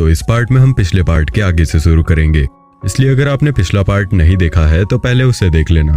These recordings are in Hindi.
तो इस पार्ट में हम पिछले पार्ट के आगे से शुरू करेंगे, इसलिए अगर आपने पिछला पार्ट नहीं देखा है तो पहले उसे देख लेना।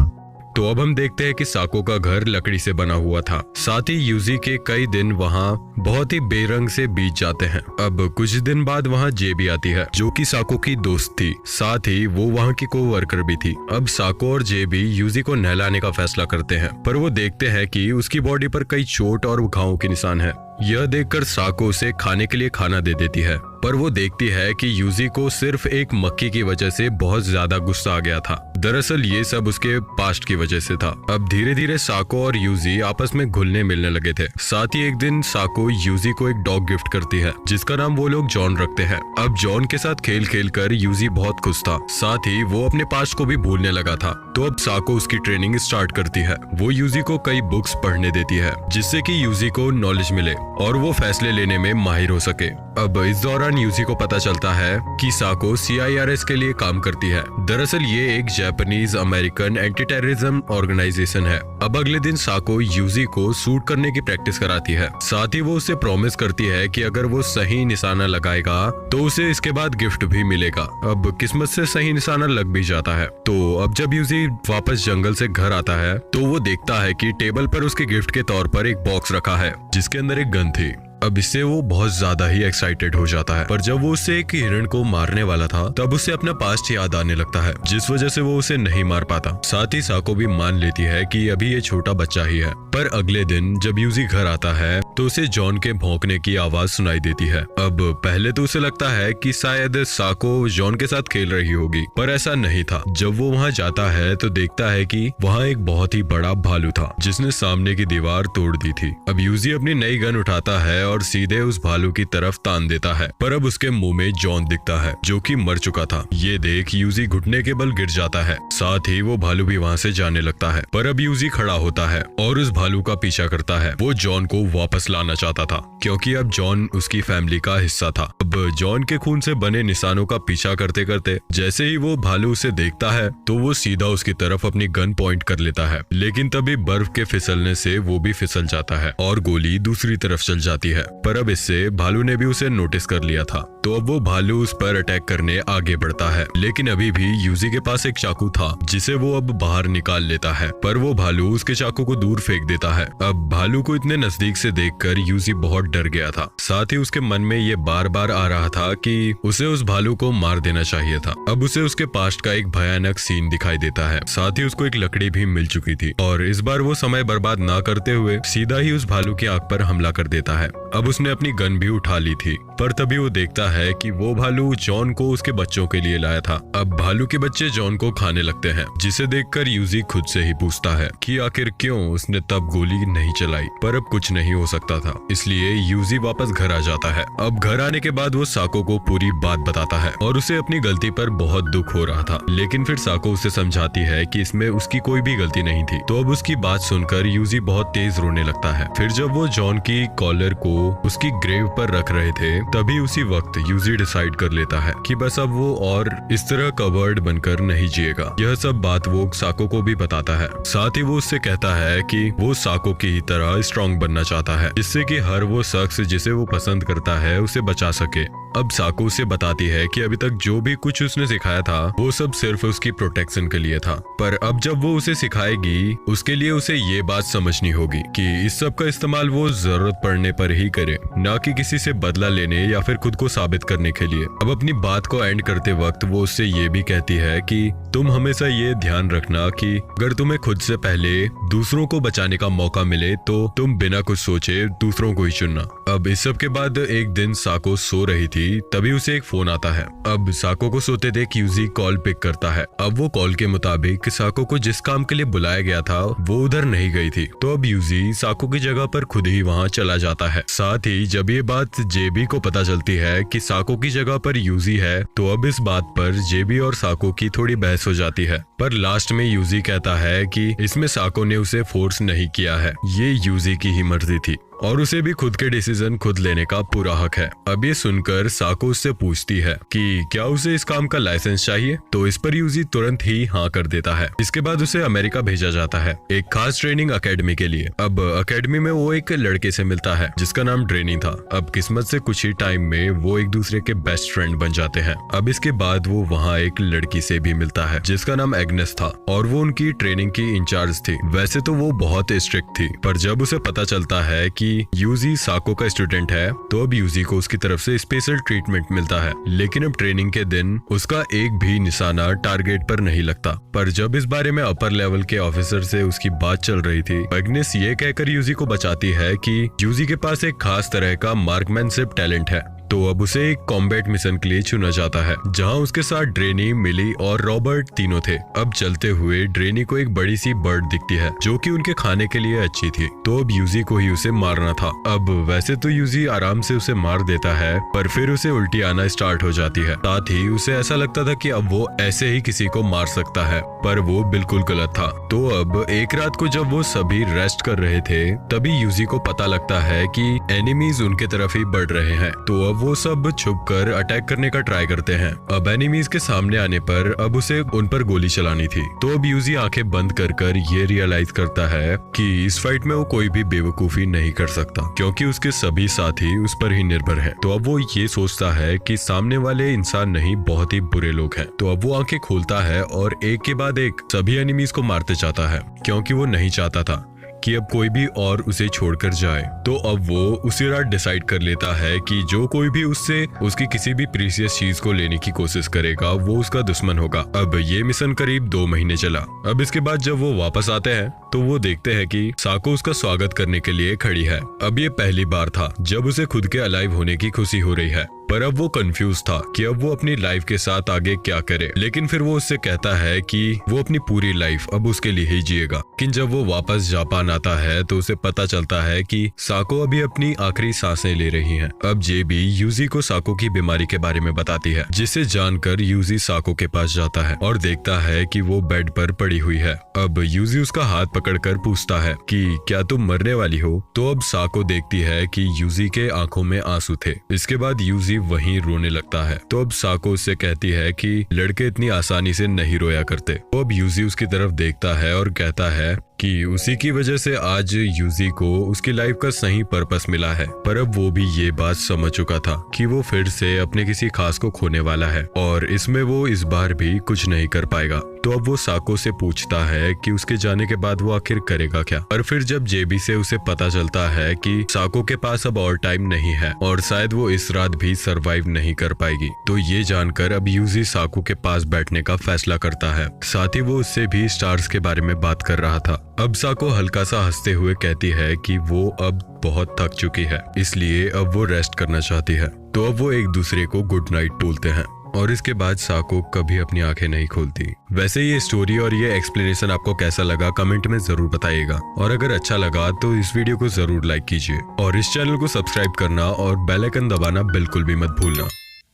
तो अब हम देखते हैं कि साको का घर लकड़ी से बना हुआ था। साथ ही यूजी के कई दिन वहाँ बहुत ही बेरंग से बीत जाते हैं। अब कुछ दिन बाद वहाँ जेबी आती है जो कि साको की दोस्त थी, साथ ही वो वहाँ की कोवर्कर भी थी। अब साको और जेबी यूजी को नहलाने का फैसला करते हैं, पर वो देखते हैं कि उसकी बॉडी पर कई चोट और घावों के निशान है। यह देखकर साको उसे खाने के लिए खाना दे देती है, पर वो देखती है कि यूजी को सिर्फ एक मक्खी की वजह से बहुत ज्यादा गुस्सा आ गया था। दरअसल ये सब उसके पास्ट की वजह से था। अब धीरे धीरे साको और यूजी आपस में घुलने मिलने लगे थे। साथ ही एक दिन साको यूजी को एक डॉग गिफ्ट करती है जिसका नाम वो लोग जॉन रखते हैं। अब जॉन के साथ खेल खेल कर यूजी बहुत खुश था, साथ ही वो अपने पास्ट को भी भूलने लगा था। तो अब साको उसकी ट्रेनिंग स्टार्ट करती है। वो यूजी को कई बुक्स पढ़ने देती है जिससे कि यूजी को नॉलेज मिले और वो फैसले लेने में माहिर हो सके। अब इस दौरान यूजी को पता चलता है कि साको CIRS के लिए काम करती है। दरअसल ये एक Japanese American anti terrorism organisation है। अब अगले दिन साको यूजी को शूट करने की प्रैक्टिस कराती है। साथ ही वो उसे प्रॉमिस करती है कि अगर वो सही निशाना लगाएगा तो उसे इसके बाद गिफ्ट भी मिलेगा। अब किस्मत से सही निशाना लग भी जाता है। तो अब जब यूजी वापस जंगल से घर आता है तो वो देखता है कि टेबल पर उसके गिफ्ट के तौर पर एक बॉक्स रखा है जिसके अंदर एक गन थी। अब इससे वो बहुत ज्यादा ही एक्साइटेड हो जाता है, पर जब वो उससे एक हिरण को मारने वाला था तब उसे अपना पास्ट याद आने लगता है, जिस वजह से वो उसे नहीं मार पाता। साथ ही साको भी मान लेती है कि अभी ये छोटा बच्चा ही है। पर अगले दिन जब यूजी घर आता है तो उसे जॉन के भौंकने की आवाज सुनाई देती है। अब पहले तो उसे लगता है कि शायद साको जॉन के साथ खेल रही होगी, पर ऐसा नहीं था। जब वो वहाँ जाता है तो देखता है कि वहाँ एक बहुत ही बड़ा भालू था जिसने सामने की दीवार तोड़ दी थी। अब यूजी अपनी नई गन उठाता है और सीधे उस भालू की तरफ तान देता है, पर अब उसके मुंह में जॉन दिखता है जो कि मर चुका था। ये देख यूजी घुटने के बल गिर जाता है। साथ ही वो भालू भी वहाँ से जाने लगता है, पर अब यूजी खड़ा होता है और उस भालू का पीछा करता है। वो जॉन को वापस लाना चाहता था क्योंकि अब जॉन उसकी फैमिली का हिस्सा था। अब जॉन के खून से बने निशानों का पीछा करते करते जैसे ही वो भालू उसे देखता है तो वो सीधा उसकी तरफ अपनी गन पॉइंट कर लेता है, लेकिन तभी बर्फ के फिसलने से वो भी फिसल जाता है और गोली दूसरी तरफ चल जाती है। पर अब इससे भालू ने भी उसे नोटिस कर लिया था, तो अब वो भालू उस पर अटैक करने आगे बढ़ता है। लेकिन अभी भी यूजी के पास एक चाकू था जिसे वो अब बाहर निकाल लेता है, पर वो भालू उसके चाकू को दूर फेंक देता है। अब भालू को इतने नजदीक से देखकर यूजी बहुत डर गया था। साथ ही उसके मन में ये बार बार आ रहा था कि उसे उस भालू को मार देना चाहिए था। अब उसे उसके पास्ट का एक भयानक सीन दिखाई देता है। साथ ही उसको एक लकड़ी भी मिल चुकी थी और इस बार वो समय बर्बाद ना करते हुए सीधा ही उस भालू की आंख पर हमला कर देता है। अब उसने अपनी गन भी उठा ली थी, पर तभी वो देखता है कि वो भालू जॉन को उसके बच्चों के लिए लाया था। अब भालू के बच्चे जॉन को खाने लगते हैं, जिसे देखकर यूजी खुद से ही पूछता है कि आखिर क्यों उसने तब गोली नहीं चलाई। पर अब कुछ नहीं हो सकता था, इसलिए यूजी वापस घर आ जाता है। अब घर आने के बाद वो साको को पूरी बात बताता है और उसे अपनी गलती पर बहुत दुख हो रहा था, लेकिन फिर साको उसे समझाती है कि इसमें उसकी कोई भी गलती नहीं थी। तो अब उसकी बात सुनकर यूजी बहुत तेज रोने लगता है। फिर जब वो जॉन की कॉलर को उसकी ग्रेव पर रख रहे थे तभी उसी वक्त यूजी डिसाइड कर लेता है कि बस अब वो और इस तरह कवर्ड बनकर नहीं जिएगा। यह सब बात वो साको को भी बताता है। साथ ही वो उससे कहता है कि वो साको की ही तरह स्ट्रॉन्ग बनना चाहता है, जिससे कि हर वो शख्स जिसे वो पसंद करता है उसे बचा सके। अब साको उसे बताती है कि अभी तक जो भी कुछ उसने सिखाया था वो सब सिर्फ उसकी प्रोटेक्शन के लिए था, पर अब जब वो उसे सिखाएगी उसके लिए उसे ये बात समझनी होगी कि इस सब का इस्तेमाल वो जरूरत पड़ने पर ही करे, ना कि किसी से बदला लेने या फिर खुद को साबित करने के लिए। अब अपनी बात को एंड करते वक्त वो उससे ये भी कहती है कि तुम हमेशा ये ध्यान रखना कि अगर तुम्हें खुद से पहले दूसरों को बचाने का मौका मिले तो तुम बिना कुछ सोचे दूसरों को ही चुनना। अब इस सब के बाद एक दिन साको सो रही थी, तभी उसे एक फोन आता है। अब साको को सोते देख यूजी कॉल पिक करता है। अब वो कॉल के मुताबिक साको को जिस काम के लिए बुलाया गया था वो उधर नहीं गई थी, तो अब यूजी साको की जगह पर खुद ही वहाँ चला जाता है। साथ ही जब ये बात जेबी को पता चलती है कि साको की जगह पर यूजी है तो अब इस बात पर जेबी और साको की थोड़ी बहस हो जाती है, पर लास्ट में यूजी कहता है कि इसमें साको ने उसे फोर्स नहीं किया है, ये यूजी की ही मर्जी थी। और उसे भी खुद के डिसीजन खुद लेने का पूरा हक है। अब ये सुनकर साको उससे पूछती है कि क्या उसे इस काम का लाइसेंस चाहिए, तो इस पर यूजी तुरंत ही हाँ कर देता है। इसके बाद उसे अमेरिका भेजा जाता है एक खास ट्रेनिंग अकेडमी के लिए। अब अकेडमी में वो एक लड़के से मिलता है जिसका नाम ड्रेनी था। अब किस्मत से कुछ ही टाइम में वो एक दूसरे के बेस्ट फ्रेंड बन जाते हैं। अब इसके बाद वो वहाँ एक लड़की से भी मिलता है जिसका नाम एग्नेस था और वो उनकी ट्रेनिंग की इंचार्ज थी। वैसे तो वो बहुत स्ट्रिक्ट थी, पर जब उसे पता चलता है कि यूजी साको का स्टूडेंट है तो अब यूजी को उसकी तरफ से स्पेशल ट्रीटमेंट मिलता है। लेकिन अब ट्रेनिंग के दिन उसका एक भी निशाना टारगेट पर नहीं लगता। पर जब इस बारे में अपर लेवल के ऑफिसर से उसकी बात चल रही थी, एग्नेस ये कहकर यूजी को बचाती है कि यूजी के पास एक खास तरह का मार्कमैनशिप टैलेंट है। तो अब उसे एक कॉम्बैट मिशन के लिए चुना जाता है जहां उसके साथ ड्रेनी, मिली और रॉबर्ट तीनों थे। अब चलते हुए ड्रेनी को एक बड़ी सी बर्ड दिखती है जो कि उनके खाने के लिए अच्छी थी, तो अब यूजी को ही उसे मारना था। अब वैसे तो यूजी आराम से उसे मार देता है, पर फिर उसे उल्टी आना स्टार्ट हो जाती है। साथ ही उसे ऐसा लगता था कि अब वो ऐसे ही किसी को मार सकता है, पर वो बिल्कुल गलत था। तो अब एक रात को जब वो सभी रेस्ट कर रहे थे, तभी यूजी को पता लगता है कि एनिमीज उनके तरफ ही बढ़ रहे हैं। तो अब वो सब छुपकर अटैक करने का ट्राई करते हैं। अब एनिमीज के सामने आने पर अब उसे उन पर गोली चलानी थी। तो अब यूजी आंखें बंद कर ये रियलाइज करता है कि इस फाइट में वो कोई भी बेवकूफी नहीं कर सकता, क्योंकि उसके सभी साथी उस पर ही निर्भर हैं। तो अब वो ये सोचता है कि सामने वाले इंसान नहीं, बहुत ही बुरे लोग हैं। तो अब वो आंखें खोलता है और एक के बाद एक सभी एनिमीज को मारते जाता है, क्योंकि वो नहीं चाहता था कि अब कोई भी और उसे छोड़कर जाए। तो अब वो उसी रात डिसाइड कर लेता है कि जो कोई भी उससे उसकी किसी भी प्रीशियस चीज को लेने की कोशिश करेगा वो उसका दुश्मन होगा। अब ये मिशन करीब 2 महीने चला। अब इसके बाद जब वो वापस आते हैं तो वो देखते हैं कि साको उसका स्वागत करने के लिए खड़ी है। अब ये पहली बार था जब उसे खुद के अलाइव होने की खुशी हो रही है, पर अब वो कंफ्यूज था कि अब वो अपनी लाइफ के साथ आगे क्या करे। लेकिन फिर वो उससे कहता है कि वो अपनी पूरी लाइफ अब उसके लिए ही जिएगा। लेकिन जब वो वापस जापान आता है तो उसे पता चलता है कि साको अभी अपनी आखिरी सांसें ले रही हैं। अब जेबी यूजी को साको की बीमारी के बारे में बताती है, जिसे जानकर यूजी साको के पास जाता है और देखता है कि वो बेड पर पड़ी हुई है। अब यूजी उसका हाथ पकड़कर पूछता है कि क्या तुम मरने वाली हो? तो अब साको देखती है कि यूजी के आंखों में आंसू थे। इसके बाद यूजी वहीं रोने लगता है। तो अब साको उससे कहती है कि लड़के इतनी आसानी से नहीं रोया करते। तो अब यूजी उसकी तरफ देखता है और कहता है कि उसी की वजह से आज यूजी को उसकी लाइफ का सही पर्पस मिला है। पर अब वो भी ये बात समझ चुका था कि वो फिर से अपने किसी खास को खोने वाला है और इसमें वो इस बार भी कुछ नहीं कर पाएगा। तो अब वो साको से पूछता है कि उसके जाने के बाद वो आखिर करेगा क्या। और फिर जब जेबी से उसे पता चलता है कि साको के पास अब और टाइम नहीं है और शायद वो इस रात भी सरवाइव नहीं कर पाएगी, तो ये जानकर अब यूजी साको के पास बैठने का फैसला करता है। साथ ही वो उससे भी स्टार्स के बारे में बात कर रहा था। अब साको हल्का सा हंसते हुए कहती है कि वो अब बहुत थक चुकी है, इसलिए अब वो रेस्ट करना चाहती है। तो अब वो एक दूसरे को गुड नाइट बोलते हैं और इसके बाद साको कभी अपनी आंखें नहीं खोलती। वैसे ये स्टोरी और ये एक्सप्लेनेशन आपको कैसा लगा कमेंट में जरूर बताइएगा, और अगर अच्छा लगा तो इस वीडियो को जरूर लाइक कीजिए और इस चैनल को सब्सक्राइब करना और बेल आइकन दबाना बिल्कुल भी मत भूलना।